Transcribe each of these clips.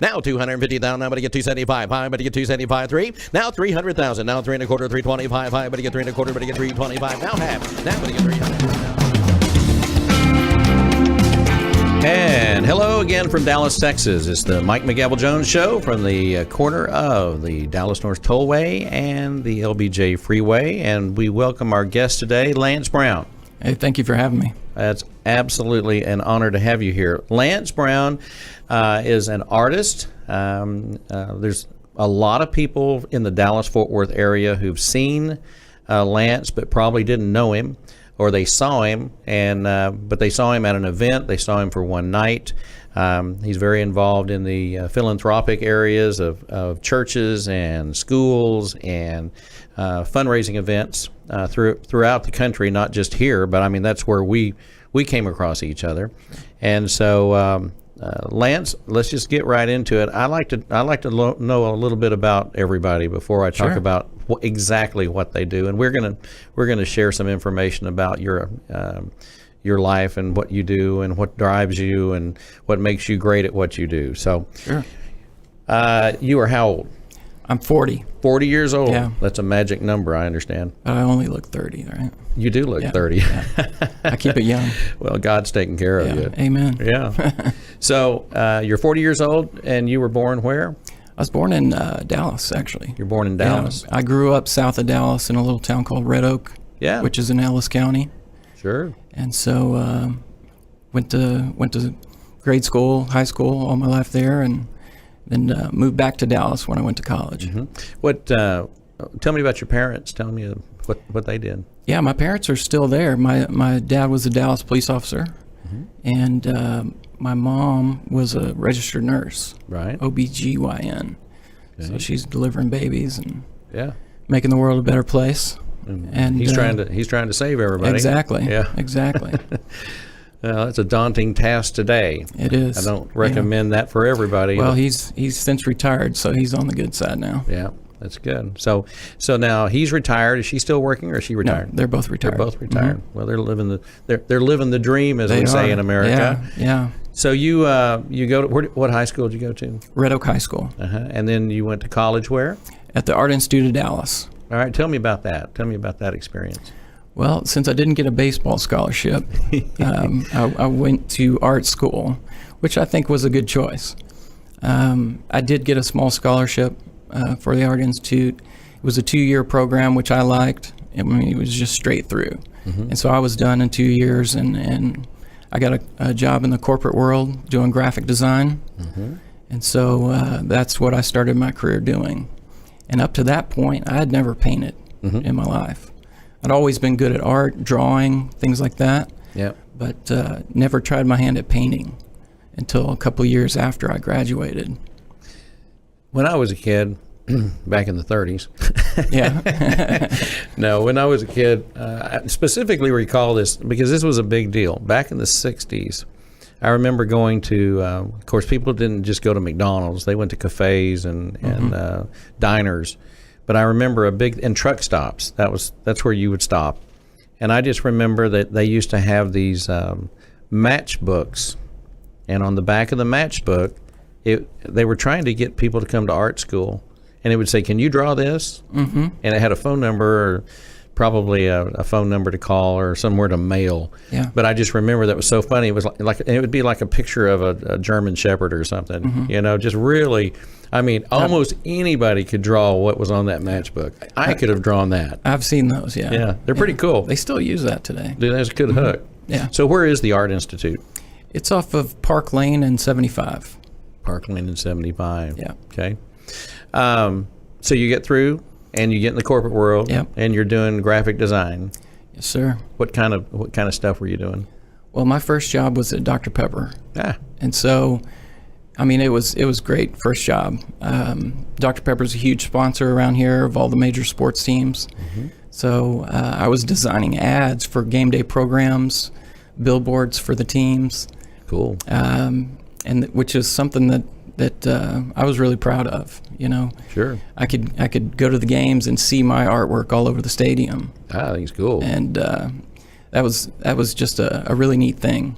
Now 250,000. Now, but to get 275. High, but to get 275. 3. Now 300,000. Now 3 1/4. 325. High, but to get 3 1/4. But to get 325. Now half. Now, but to get 300. And hello again from Dallas, Texas. It's the Mike McGavel Jones Show from the corner of the Dallas North Tollway and the LBJ Freeway. And we welcome our guest today, Lance Brown. Hey, thank you for having me. It's absolutely an honor to have you here. Lance Brown is an artist. There's a lot of people in the Dallas-Fort Worth area who've seen Lance but probably didn't know him, or they saw him, but they saw him at an event. They saw him for one night. He's very involved in the philanthropic areas of churches and schools and fundraising events throughout the country, not just here, but I mean that's where we came across each other. And so Lance, let's just get right into it. I like to know a little bit about everybody before I talk about exactly what they do, and we're gonna share some information about your life and what you do and what drives you and what makes you great at what you do. So, you are how old? I'm 40. 40 years old. Yeah. That's a magic number, I understand. But I only look 30, right? You do look 30. Yeah. I keep it young. Well, God's taking care of you. Amen. Yeah. So you're 40 years old, and you were born where? I was born in Dallas, actually. You're born in Dallas? Yeah, I grew up south of Dallas in a little town called Red Oak, which is in Ellis County. Sure. And so went to grade school, high school, all my life there, and then moved back to Dallas when I went to college. Mm-hmm. What? Tell me about your parents. Tell me what they did. Yeah, my parents are still there. My dad was a Dallas police officer, and my mom was a registered nurse, right? OBGYN. Okay. So she's delivering babies and making the world a better place. And he's trying to save everybody. Exactly. Yeah. Exactly. Well, that's a daunting task today. It is. I don't recommend that for everybody. Well, he's since retired, so he's on the good side now. Yeah, that's good. So now he's retired. Is she still working, or is she retired? No, they're both retired. They're both retired. Mm-hmm. Well, they're living the dream, as we say in America. Yeah. So you go to what high school did you go to? Red Oak High School. And then you went to college where? At the Art Institute of Dallas. All right, tell me about that. Tell me about that experience. Well, since I didn't get a baseball scholarship, I went to art school, which I think was a good choice. I did get a small scholarship for the Art Institute. It was a 2-year program, which I liked. I mean, it was just straight through. Mm-hmm. And so I was done in 2 years, and I got a job in the corporate world doing graphic design. Mm-hmm. And so that's what I started my career doing. And up to that point, I had never painted in my life. I'd always been good at art, drawing, things like that. Yep. But never tried my hand at painting until a couple of years after I graduated. When I was a kid, back in the 30s. No, when I was a kid, I specifically recall this because this was a big deal. Back in the 60s, I remember going to, of course, people didn't just go to McDonald's. They went to cafes and diners. But I remember and truck stops. That's where you would stop. And I just remember that they used to have these matchbooks. And on the back of the matchbook, they were trying to get people to come to art school. And it would say, "Can you draw this?" Mm-hmm. And it had a phone number, or probably a phone number to call or somewhere to mail. Yeah. But I just remember that was so funny. It was like it would be like a picture of a German Shepherd or something. Mm-hmm. Just really. I mean, almost anybody could draw what was on that matchbook. I could have drawn that. I've seen those, yeah. Yeah, they're pretty cool. They still use that today. Dude, that's a good hook. Yeah. So where is the Art Institute? It's off of Park Lane and 75. Park Lane and 75. Yeah. Okay. So you get through, and you get in the corporate world, and you're doing graphic design. Yes, sir. What kind of stuff were you doing? Well, my first job was at Dr. Pepper. And so, I mean, it was great first job. Dr. Pepper's a huge sponsor around here of all the major sports teams. Mm-hmm. So I was designing ads for game day programs, billboards for the teams, Cool. and which is something that I was really proud of. You know, Sure. I could go to the games and see my artwork all over the stadium, I think it's cool. and that was just a really neat thing.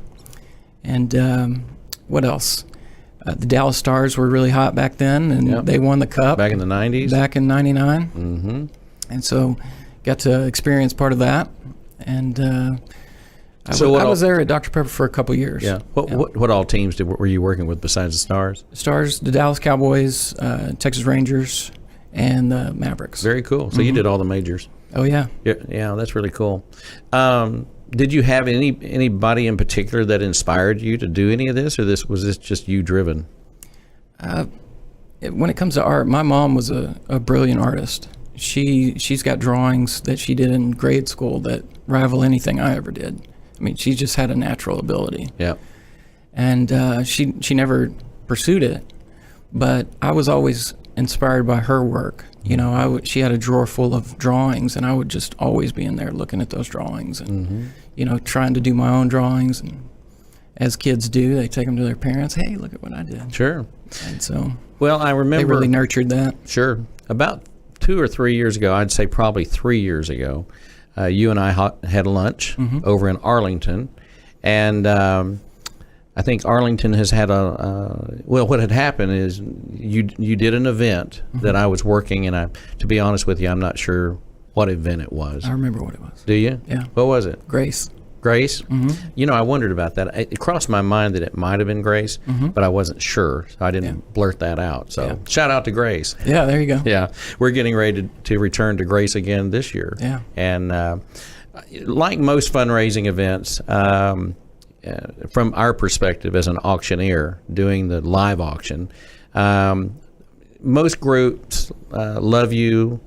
And what else? The Dallas Stars were really hot back then, and Yep. they won the cup Back in the 90s? back in '99. Mm-hmm. And so got to experience part of that. And So what I was all- there at Dr. Pepper for a couple years. Yeah. What all teams were you working with besides the Stars? Stars, the Dallas Cowboys, Texas Rangers, and the Mavericks. Very cool. So you did all the majors. Oh, yeah. Yeah, that's really cool. Did you have anybody in particular that inspired you to do any of this, or was this just you driven? When it comes to art, my mom was a brilliant artist. She's got drawings that she did in grade school that rival anything I ever did. I mean, she just had a natural ability. Yeah. And she never pursued it, but I was always inspired by her work. You know, she had a drawer full of drawings, and I would just always be in there looking at those drawings and, you know, trying to do my own drawings. And as kids do, they take them to their parents. Hey, look at what I did. Sure. And so Well, I remember. they really nurtured that. Sure. About 2 or 3 years ago, I'd say probably 3 years ago, you and I had lunch over in Arlington, and I think Arlington has had well, what had happened is you did an event that I was working, and to be honest with you, I'm not sure what event it was. I remember what it was. Do you? Yeah. What was it? Grace. Grace? You know, I wondered about that. It crossed my mind that it might have been Grace, but I wasn't sure, so I didn't blurt that out. So shout out to Grace. Yeah, there you go. Yeah, we're getting ready to return to Grace again this year. Yeah. And like most fundraising events, from our perspective as an auctioneer doing the live auction, most groups love you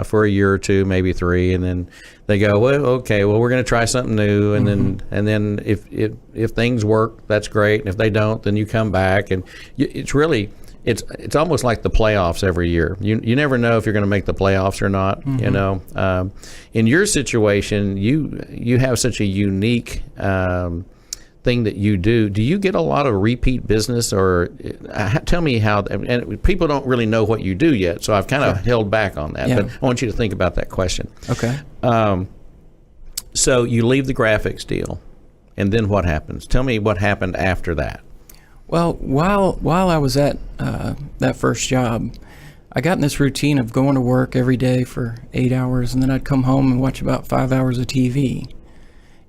for a year or two, maybe 3, and then they go, well, okay, well, we're going to try something new, and then if things work, that's great, and if they don't, then you come back, and it's really it's almost like the playoffs every year. You never know if you're going to make the playoffs or not. You know, in your situation, you have such a unique thing that you do. Do you get a lot of repeat business, or tell me how? And people don't really know what you do yet, so I've kind of held back on that. Yeah. But I want you to think about that question. Okay. So you leave the graphics deal, and then what happens? Tell me what happened after that. Well, while I was at that first job, I got in this routine of going to work every day for 8 hours, and then I'd come home and watch about 5 hours of TV.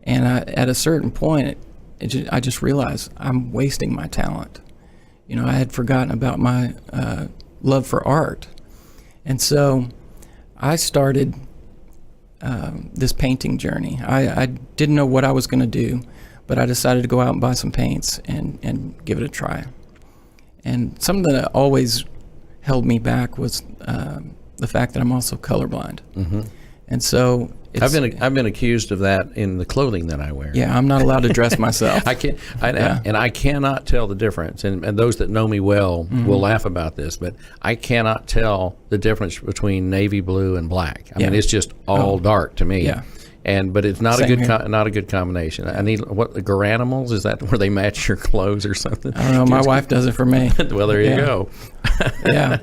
And at a certain point, I just realized I'm wasting my talent. You know, I had forgotten about my love for art. And so I started this painting journey. I didn't know what I was going to do, but I decided to go out and buy some paints and give it a try. And something that always held me back was the fact that I'm also colorblind. And so I've been accused of that in the clothing that I wear. Yeah, I'm not allowed to dress myself. I can't, and I cannot tell the difference. And those that know me well will laugh about this, but I cannot tell the difference between navy blue and black. I mean, it's just all dark to me. Yeah. But it's not Same not a good combination. I need the Garanimals. Is that where they match your clothes or something? I don't know. My wife does it for me. Well, there you go. Yeah.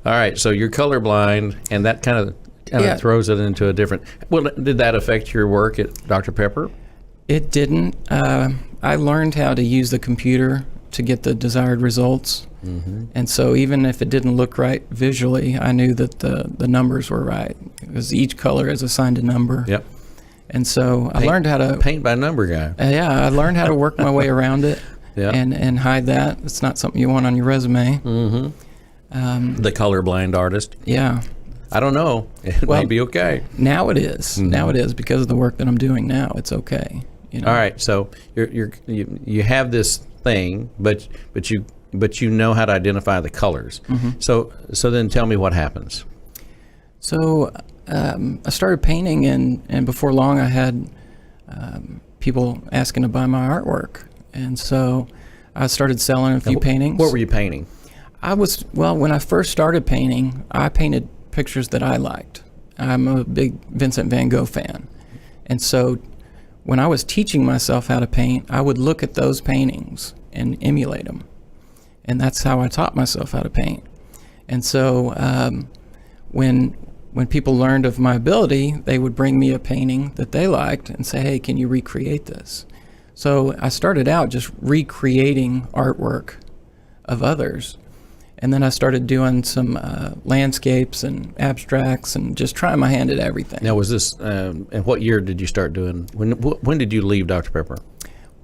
All right. So you're colorblind, and that kind of throws it into a different. Well, did that affect your work at Dr. Pepper? It didn't. I learned how to use the computer to get the desired results. And so even if it didn't look right visually, I knew that the numbers were right, because each color is assigned a number. Yep. And so I learned how to paint by number guy. I learned how to work my way around it. Yeah. And hide that. It's not something you want on your resume. The colorblind artist. Yeah. I don't know. It may be okay. Now it is. Now it is, because of the work that I'm doing now. It's okay. You know? All right. So you have this thing, but you know how to identify the colors. So then tell me what happens. So I started painting, and before long I had people asking to buy my artwork, and so I started selling a few paintings. What were you painting? When I first started painting, I painted pictures that I liked. I'm a big Vincent van Gogh fan, and so when I was teaching myself how to paint, I would look at those paintings and emulate them. And that's how I taught myself how to paint. And so when people learned of my ability, they would bring me a painting that they liked and say, hey, can you recreate this? So I started out just recreating artwork of others. And then I started doing some landscapes and abstracts and just trying my hand at everything. Now, was this, and what year did you start doing, when did you leave Dr. Pepper?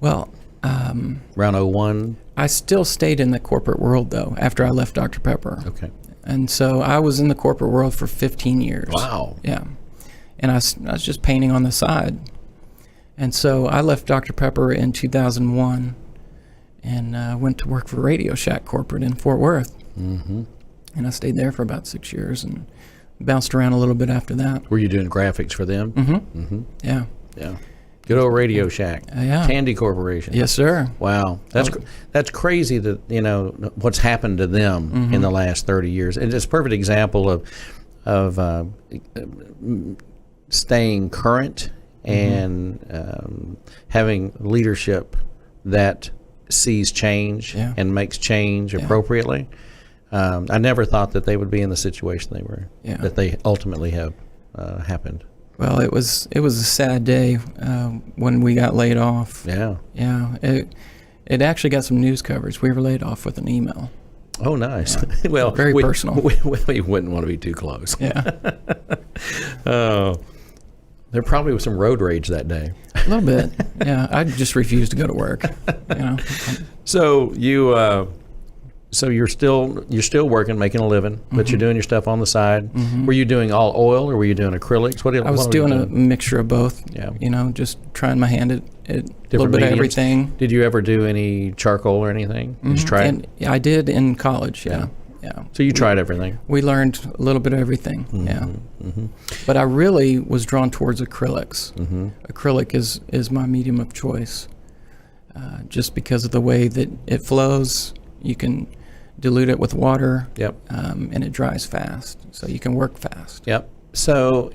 Well, Around 01? I still stayed in the corporate world, though, after I left Dr. Pepper. Okay. And so I was in the corporate world for 15 years. Wow. Yeah. And I was just painting on the side. And so I left Dr. Pepper in 2001 and went to work for Radio Shack Corporate in Fort Worth. Mm-hmm. And I stayed there for about 6 years and bounced around a little bit after that. Were you doing graphics for them? Mm-hmm. Mm-hmm. Yeah. Yeah. Good old Radio Shack. Yeah. Candy Corporation. Yes, sir. Wow. That's crazy that, what's happened to them in the last 30 years. And it's a perfect example of staying current and having leadership that sees change and makes change appropriately. I never thought that they would be in the situation they were, that they ultimately have happened. Well, it was a sad day when we got laid off. Yeah. Yeah. It actually got some news coverage. We were laid off with an email. Oh, nice. Well, very personal. We wouldn't want to be too close. Yeah. There probably was some road rage that day. A little bit. Yeah. I just refused to go to work. So you're still working, making a living, but you're doing your stuff on the side. Were you doing all oil or were you doing acrylics? I was doing a mixture of both. Yeah. Just trying my hand at a little bit mediums. of everything. Did you ever do any charcoal or anything? Just try it? Yeah, I did in college. Yeah. So you tried everything. We learned a little bit of everything. But I really was drawn towards acrylics. Acrylic is my medium of choice, just because of the way that it flows. You can dilute it with water. Yep. And it dries fast, so you can work fast. Yep. So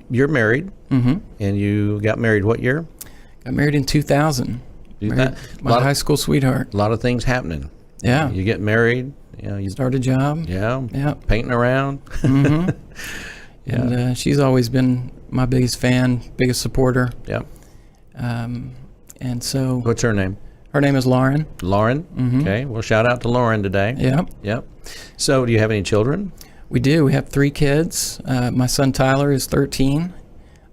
you're married, and you got married what year? Got married in 2000. Married my high school sweetheart. A lot of things happening. Yeah. You get married. You start a job. Yeah. Painting around. And she's always been my biggest fan, biggest supporter. Yep. And so. What's her name? Her name is Lauren. Lauren? Okay. Well, shout out to Lauren today. Yep. So do you have any children? We do. We have 3 kids. My son Tyler is 13.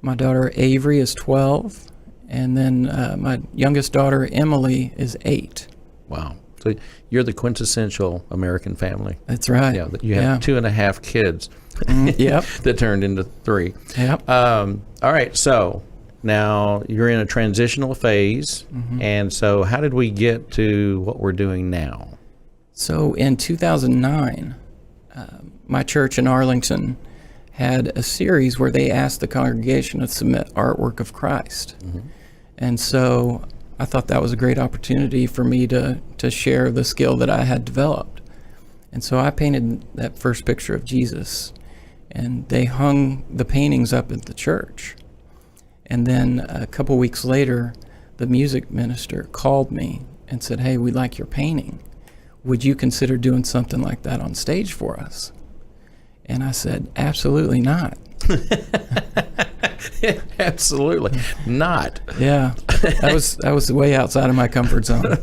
My daughter Avery is 12. And then my youngest daughter Emily is 8. Wow. So you're the quintessential American family. That's right. Yeah. You have 2.5 kids. Yep. That turned into 3. Yep. All right. So now you're in a transitional phase. And so how did we get to what we're doing now? So in 2009, my church in Arlington had a series where they asked the congregation to submit artwork of Christ. And so I thought that was a great opportunity for me to share the skill that I had developed. And so I painted that first picture of Jesus, and they hung the paintings up at the church. And then a couple weeks later, the music minister called me and said, hey, we like your painting. Would you consider doing something like that on stage for us? And I said, absolutely not. Absolutely not. Yeah, that was way outside of my comfort zone.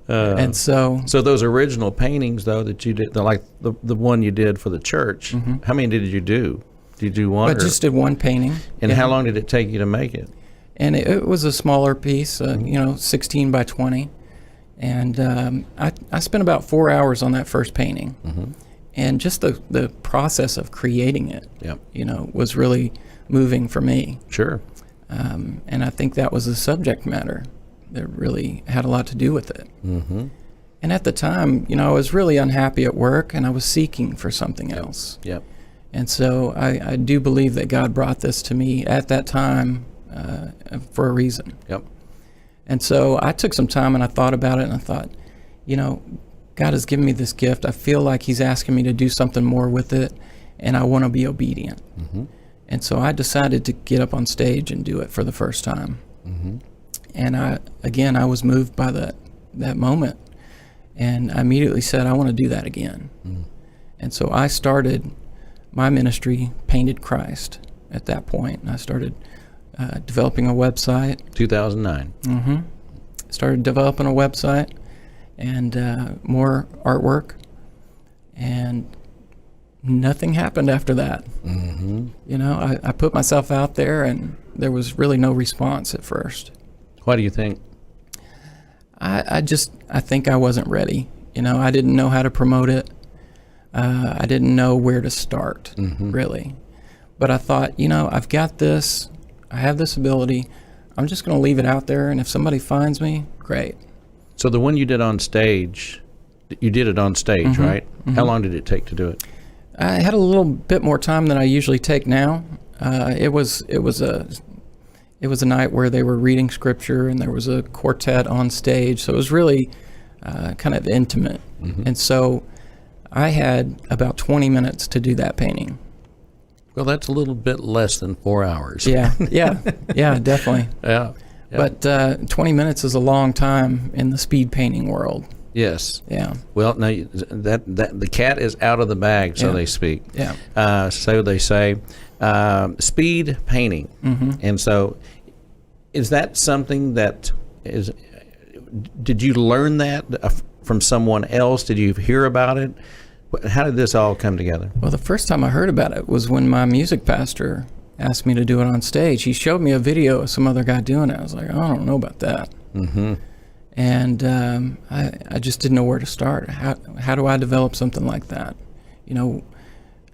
And so those original paintings, though, that you did, like the one you did for the church, how many did you do? Did you do one? I just did one painting. And how long did it take you to make it? And it was a smaller piece, 16 by 20. And I spent about 4 hours on that first painting. And just the process of creating it, was really moving for me. Sure. And I think that was the subject matter that really had a lot to do with it. And at the time, I was really unhappy at work, and I was seeking for something else. Yep. And so I do believe that God brought this to me at that time for a reason. Yep. And so I took some time and I thought about it, and I thought, God has given me this gift. I feel like he's asking me to do something more with it, and I want to be obedient. And so I decided to get up on stage and do it for the first time. And I was moved by that moment. And I immediately said, I want to do that again. And so I started my ministry, Painted Christ, at that point. And I started developing a website. 2009. Started developing a website and more artwork. And nothing happened after that. You know, I put myself out there and there was really no response at first. Why do you think? I think I wasn't ready. You know, I didn't know how to promote it. I didn't know where to start, really. But I thought, you know, I've got this. I have this ability. I'm just going to leave it out there, and if somebody finds me, great. So the one you did on stage, you did it on stage, right? How long did it take to do it? I had a little bit more time than I usually take now. It was a night where they were reading scripture, and there was a quartet on stage, so it was really kind of intimate. And so I had about 20 minutes to do that painting. Well, that's a little bit less than 4 hours. Yeah, definitely. Yeah. But 20 minutes is a long time in the speed painting world. Yes. Yeah. Well, now that the cat is out of the bag, so they speak. Yeah. So they say, speed painting, and so is that something that is? Did you learn that from someone else? Did you hear about it? How did this all come together? Well, the first time I heard about it was when my music pastor asked me to do it on stage. He showed me a video of some other guy doing it. I was like, I don't know about that. And I just didn't know where to start. How do I develop something like that? You know,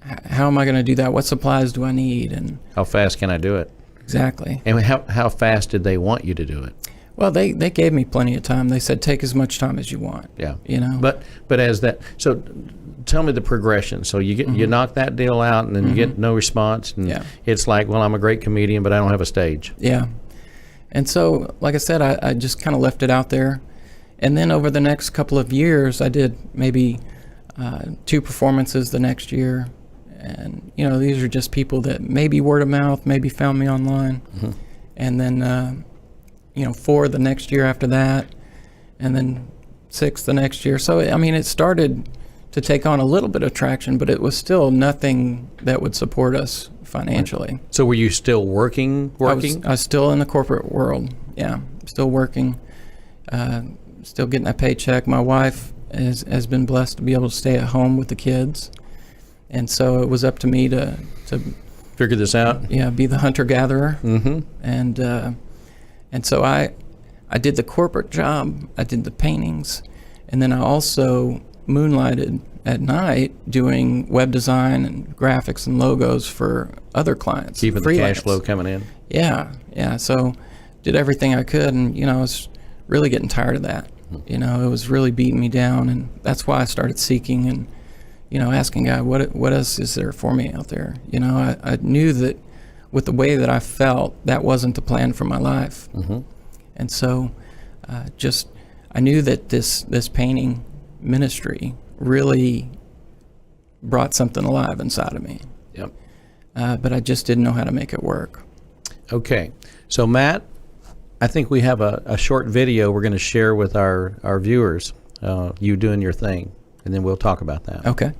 how am I going to do that? What supplies do I need? And how fast can I do it? Exactly. And how fast did they want you to do it? Well, they gave me plenty of time. They said, take as much time as you want. Yeah. You know. But as that, so tell me the progression. So you get you knock that deal out, and then you get no response, and it's like, well, I'm a great comedian, but I don't have a stage. Yeah. And so, like I said, I just kind of left it out there. And then over the next couple of years, I did maybe 2 performances the next year. And, you know, these are just people that maybe word of mouth, maybe found me online. And then, 4 the next year after that, and then 6 the next year. So, I mean, it started to take on a little bit of traction, but it was still nothing that would support us financially. So were you still working? I was still in the corporate world. Yeah, still working, still getting a paycheck. My wife has been blessed to be able to stay at home with the kids. And so it was up to me to figure this out. Yeah, be the hunter-gatherer. And so I did the corporate job, I did the paintings, and then I also moonlighted at night doing web design and graphics and logos for other clients. Keeping the cash flow coming in. Yeah. So did everything I could, and, I was really getting tired of that. It was really beating me down, and that's why I started seeking and, asking God, what else is there for me out there? I knew that with the way that I felt, that wasn't the plan for my life. And so I knew that this painting ministry really brought something alive inside of me. Yep. But I just didn't know how to make it work. Okay. So, Matt, I think we have a short video we're going to share with our viewers, you doing your thing, and then we'll talk about that. Okay.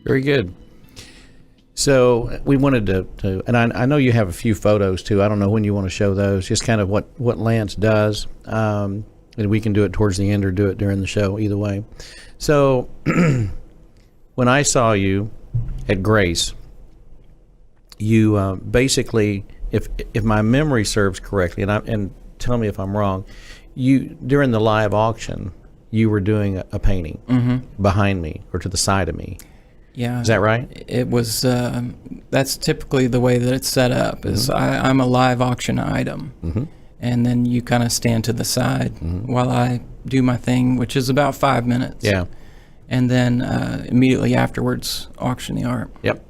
Very good. So we wanted to and I know you have a few photos too. I don't know when you want to show those, just kind of what Lance does. And we can do it towards the end or do it during the show, either way. So when I saw you at Grace, you basically, if my memory serves correctly, and tell me if I'm wrong, you during the live auction, you were doing a painting behind me or to the side of me. Yeah. Is that right? It was, that's typically the way that it's set up, is I'm a live auction item. And then you kind of stand to the side while I do my thing, which is about 5 minutes. Yeah. And then immediately afterwards, auction the art. Yep.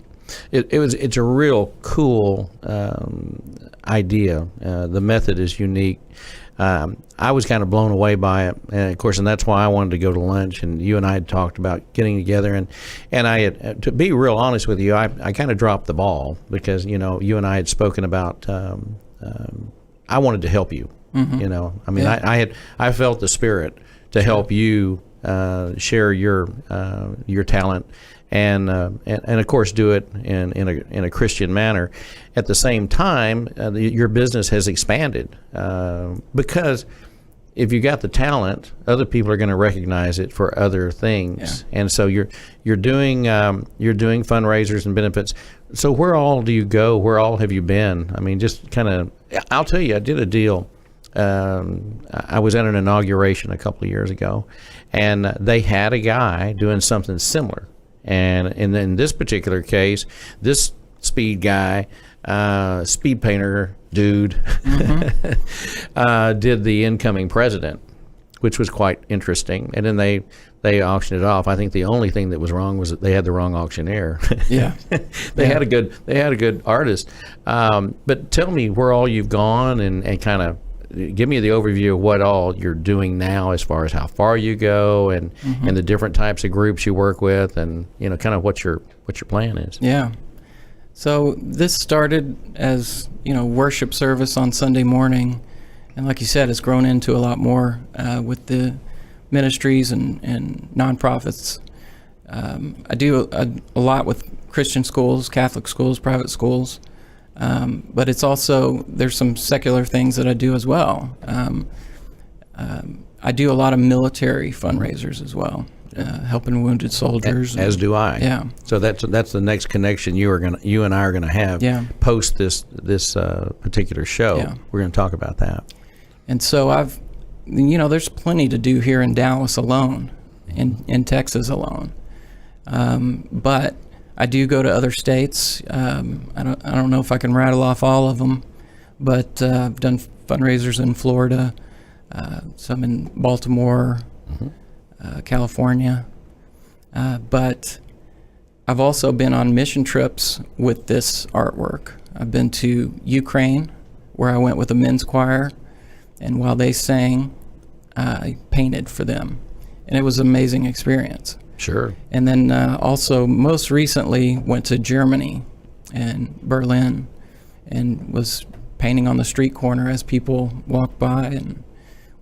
It's a real cool idea. The method is unique. I was kind of blown away by it, and of course, and that's why I wanted to go to lunch. And you and I had talked about getting together, and I had, to be real honest with you, I kind of dropped the ball because you and I had spoken about. I wanted to help you. I mean, yeah. I felt the spirit to help you share your talent. And of course do it in a Christian manner. At the same time, your business has expanded because if you got the talent, other people are going to recognize it for other things. Yeah. And so you're doing fundraisers and benefits. So where all do you go? Where all have you been? I mean, just kind of. I'll tell you, I did a deal. I was at an inauguration a couple of years ago, and they had a guy doing something similar. And in this particular case, this speed guy, speed painter dude, did the incoming president, which was quite interesting. And then they auctioned it off. I think the only thing that was wrong was that they had the wrong auctioneer. Yeah, they had a good artist. But tell me where all you've gone and kind of. Give me the overview of what all you're doing now as far as how far you go and the different types of groups you work with and kind of what your plan is. Yeah. So this started as worship service on Sunday morning, and like you said, it's grown into a lot more with the ministries and nonprofits. I do a lot with Christian schools, Catholic schools, private schools. But it's also, there's some secular things that I do as well. I do a lot of military fundraisers as well, helping wounded soldiers. As do I. Yeah. So that's the next connection you and I are gonna have. Yeah. Post this particular show. Yeah. We're gonna talk about that. And so there's plenty to do here in Dallas alone, in Texas alone, but. I do go to other states. I don't know if I can rattle off all of them, but I've done fundraisers in Florida, some in Baltimore, California. But I've also been on mission trips with this artwork. I've been to Ukraine, where I went with a men's choir, and while they sang, I painted for them. And it was an amazing experience. Sure. And then also most recently went to Germany and Berlin and was painting on the street corner as people walked by, and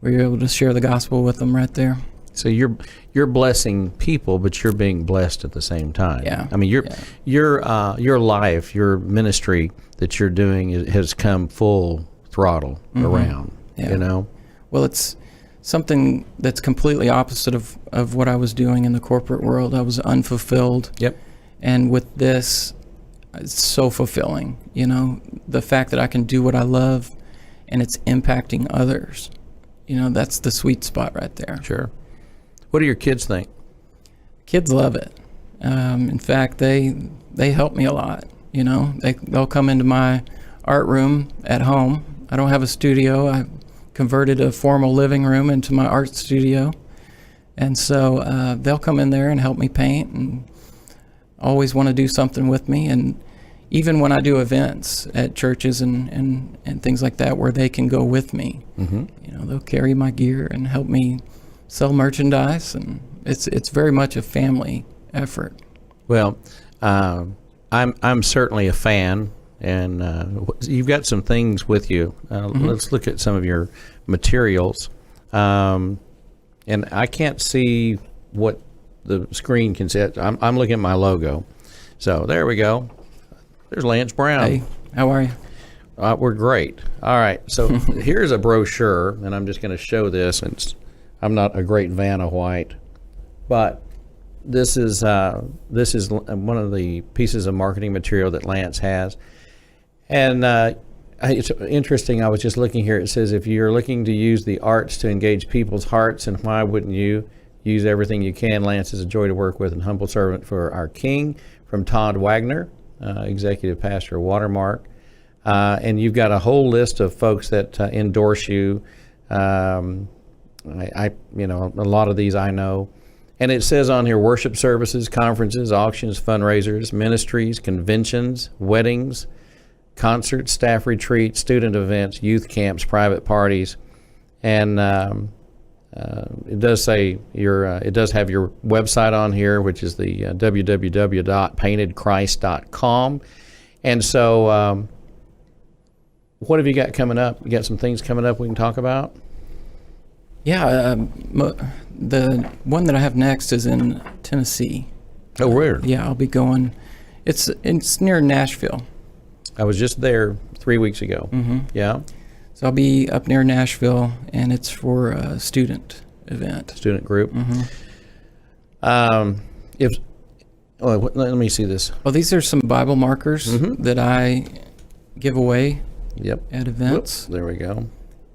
we were able to share the gospel with them right there. So you're blessing people, but you're being blessed at the same time. Yeah. I mean, your life, your ministry that you're doing has come full throttle around. Yeah. Well, it's something that's completely opposite of what I was doing in the corporate world. I was unfulfilled. Yep. And with this, it's so fulfilling. The fact that I can do what I love and it's impacting others. That's the sweet spot right there. Sure. What do your kids think? Kids love it. In fact, they help me a lot. They'll come into my art room at home. I don't have a studio. I converted a formal living room into my art studio, and so they'll come in there and help me paint and always want to do something with me. And even when I do events at churches and things like that where they can go with me, they'll carry my gear and help me sell merchandise, and it's very much a family effort. Well, I'm certainly a fan. And you've got some things with you. Let's look at some of your materials. And I can't see what the screen can see it. I'm looking at my logo. So there we go. There's Lance Brown. Hey, how are you? We're great. All right. So here's a brochure, and I'm just going to show this. And I'm not a great fan of white, but this is one of the pieces of marketing material that Lance has. And it's interesting. I was just looking here. It says, if you're looking to use the arts to engage people's hearts, and why wouldn't you use everything you can? Lance is a joy to work with and humble servant for our King, from Todd Wagner, executive pastor of Watermark. And you've got a whole list of folks that endorse you. A lot of these I know. And it says on here, worship services, conferences, auctions, fundraisers, ministries, conventions, weddings, concerts, staff retreats, student events, youth camps, private parties. And it does say it does have your website on here, which is the www.paintedchrist.com. And so what have you got coming up? You got some things coming up we can talk about? Yeah, the one that I have next is in Tennessee. Oh, weird. Yeah, I'll be going. It's near Nashville. I was just there 3 weeks ago. Mm-hmm. Yeah. So I'll be up near Nashville, and it's for a student event. Student group. Mm-hmm. Let me see this. Well, these are some Bible markers that I give away Yep. at events. Whoops, there we go.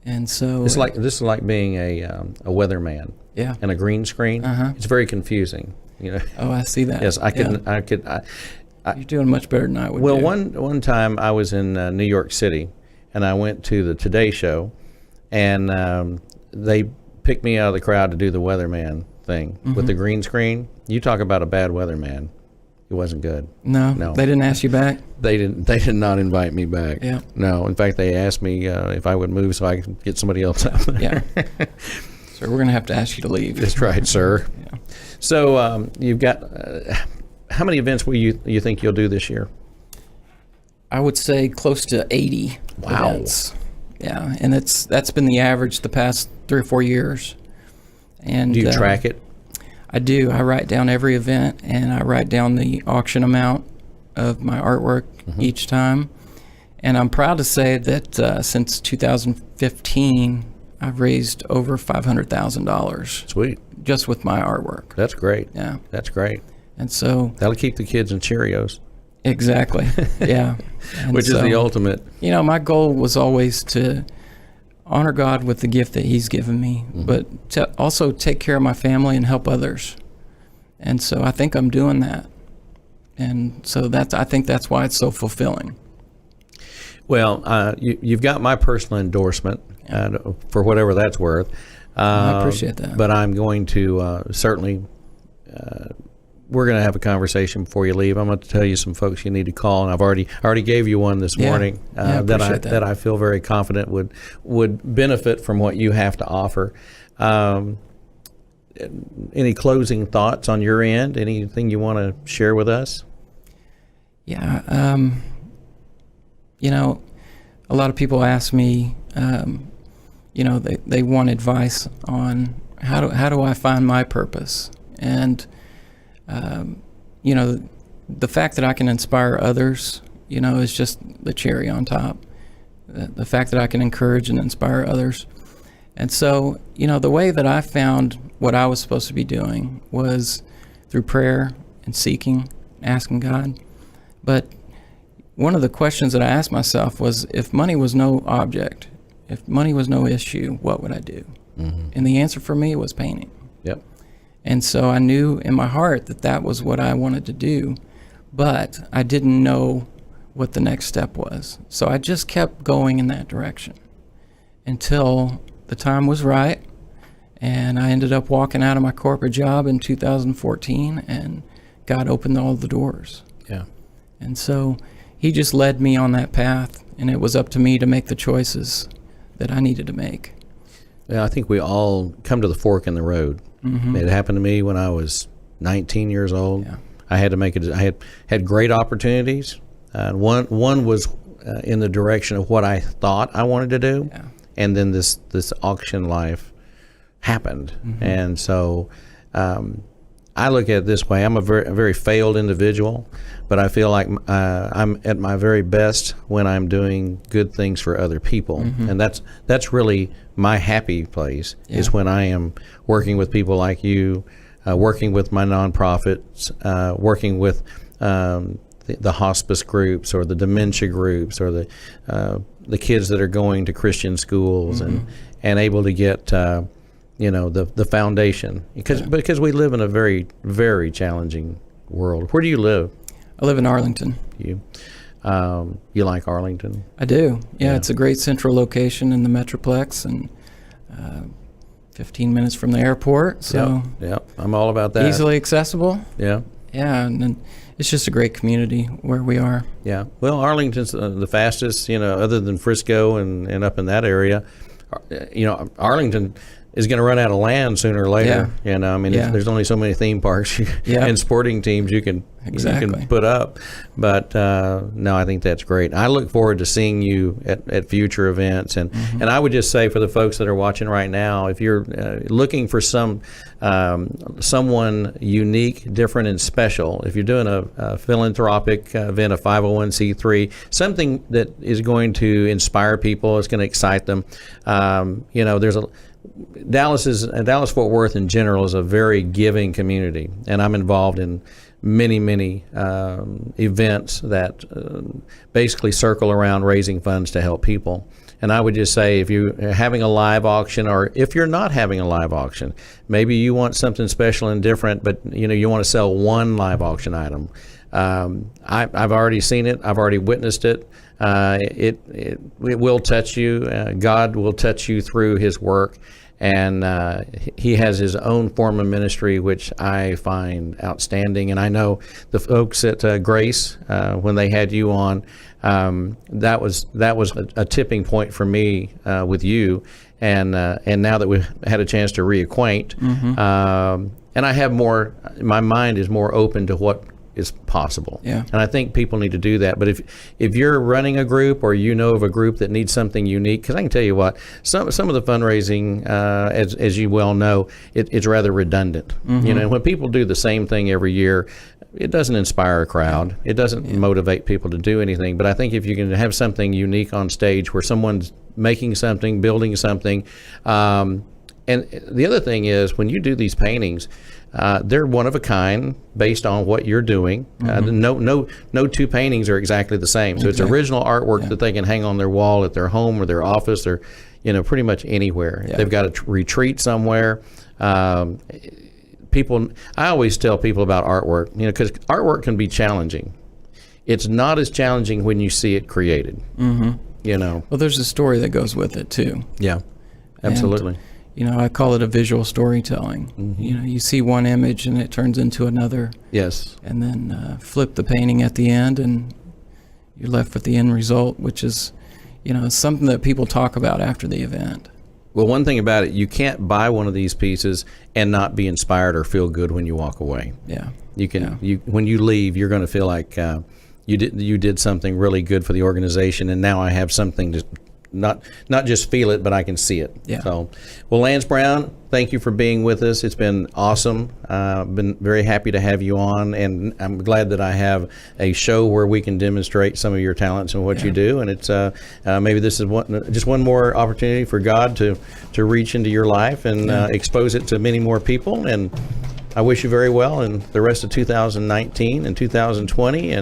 And so This is like being a weatherman. Yeah. And a green screen. It's very confusing. Oh, I see that. Yes, I could. You're doing much better than I would. Well, do. one time I was in New York City, and I went to the Today Show, and they picked me out of the crowd to do the weatherman thing with the green screen. You talk about a bad weatherman. It wasn't good. No, they didn't ask you back. They did not invite me back. Yeah. No, in fact, they asked me if I would move so I could get somebody else out there. Yeah. So we're gonna have to ask you to leave. That's right, sir. Yeah. So you've got how many events will you think you'll do this year? I would say close to 80 Wow. events. Yeah, and that's been the average the past 3 or 4 years. And Do you track it? I do. I write down every event, and I write down the auction amount of my artwork each time. And I'm proud to say that since 2015, I've raised over $500,000 Sweet. just with my artwork. That's great. Yeah. That's great. And so That'll keep the kids in Cheerios. exactly. Yeah. And Which is so, the ultimate. my goal was always to honor God with the gift that He's given me, but to also take care of my family and help others. And so I think I'm doing that. And so I think that's why it's so fulfilling. Well, you've got my personal endorsement for whatever that's worth. I appreciate that. But I'm going to certainly, we're going to have a conversation before you leave. I'm going to tell you some folks you need to call, and I already gave you one this morning I appreciate that I feel very confident would benefit from what you have to offer. Any closing thoughts on your end? Anything you want to share with us? Yeah. A lot of people ask me, they want advice on how do I find my purpose? And, the fact that I can inspire others, is just the cherry on top. The fact that I can encourage and inspire others. And so, the way that I found what I was supposed to be doing was through prayer and seeking, asking God. But one of the questions that I asked myself was, if money was no object, if money was no issue, what would I do? And the answer for me was painting. Yep. And so I knew in my heart that was what I wanted to do, but I didn't know what the next step was. So I just kept going in that direction until the time was right, and I ended up walking out of my corporate job in 2014, and God opened all the doors. Yeah. And so He just led me on that path, and it was up to me to make the choices that I needed to make. Yeah, I think we all come to the fork in the road. It happened to me when I was 19 years old. Yeah. I had to make it. I had great opportunities. One was in the direction of what I thought I wanted to do, and then this auction life happened, and so I look at it this way. I'm a very failed individual, but I feel like I'm at my very best when I'm doing good things for other people. And that's really my happy place, is when I am working with people like you, working with my nonprofits, working with the hospice groups or the dementia groups or the kids that are going to Christian schools and able to get the foundation, because we live in a very, very challenging world. Where do you live? I live in Arlington. You like Arlington? I do. Yeah, it's a great central location in the Metroplex, and 15 minutes from the airport. So I'm all about that. Easily accessible. Yeah, and then it's just a great community where we are. Yeah. Well, Arlington's the fastest, other than Frisco and up in that area. Arlington is going to run out of land sooner or later. There's only so many theme parks and sporting teams you can put up. But no, I think that's great. I look forward to seeing you at future events. And I would just say, for the folks that are watching right now, if you're looking for someone unique, different, and special, if you're doing a philanthropic event, a 501c3, something that is going to inspire people, it's going to excite them. There's Dallas-Fort Worth in general is a very giving community, and I'm involved in many events that basically circle around raising funds to help people. And I would just say, if you're having a live auction, or if you're not having a live auction, maybe you want something special and different, but you want to sell one live auction item. I've already seen it. I've already witnessed it. It will touch you. God will touch you through His work, and He has His own form of ministry, which I find outstanding. And I know the folks at Grace, when they had you on, that was a tipping point for me with you. And now that we've had a chance to reacquaint, and I have more, my mind is more open to what is possible. And I think people need to do that. But if you're running a group, or of a group that needs something unique, because I can tell you what, some of the fundraising, as you well know, it's rather redundant. When people do the same thing every year, it doesn't inspire a crowd. It doesn't motivate people to do anything. But I think if you can have something unique on stage, where someone's making something, building something, and the other thing is, when you do these paintings, they're one of a kind based on what you're doing. No two paintings are exactly the same. So it's original artwork that they can hang on their wall at their home or their office, or pretty much anywhere. They've got a retreat somewhere. People, I always tell people about artwork, because artwork can be challenging. It's not as challenging when you see it created. Well, there's a story that goes with it too. Yeah, absolutely. And, I call it a visual storytelling. You see one image and it turns into another. Yes. And then flip the painting at the end, and you're left with the end result, which is, something that people talk about after the event. Well, one thing about it, you can't buy one of these pieces and not be inspired or feel good when you walk away. You can. When you leave, you're going to feel like you did something really good for the organization, and now I have something to not just feel it, but I can see it. So, well, Lance Brown, thank you for being with us. It's been awesome. Been very happy to have you on, and I'm glad that I have a show where we can demonstrate some of your talents and what you do. And it's maybe this is just one more opportunity for God to reach into your life and expose it to many more people. And I wish you very well in the rest of 2019 and 2020.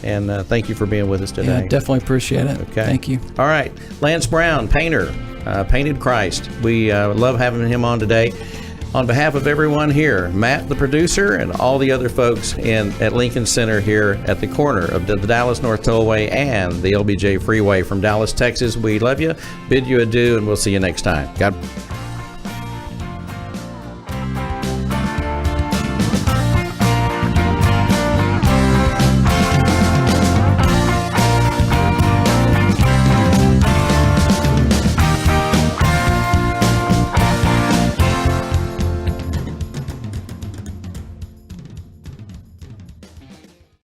And thank you for being with us today. Yeah, definitely appreciate it. Okay. Thank you. All right. Lance Brown, painter, painted Christ. We love having him on today. On behalf of everyone here, Matt, the producer, and all the other folks at Lincoln Center here at the corner of the Dallas North Tollway and the LBJ Freeway from Dallas, Texas, we love you, bid you adieu, and we'll see you next time. God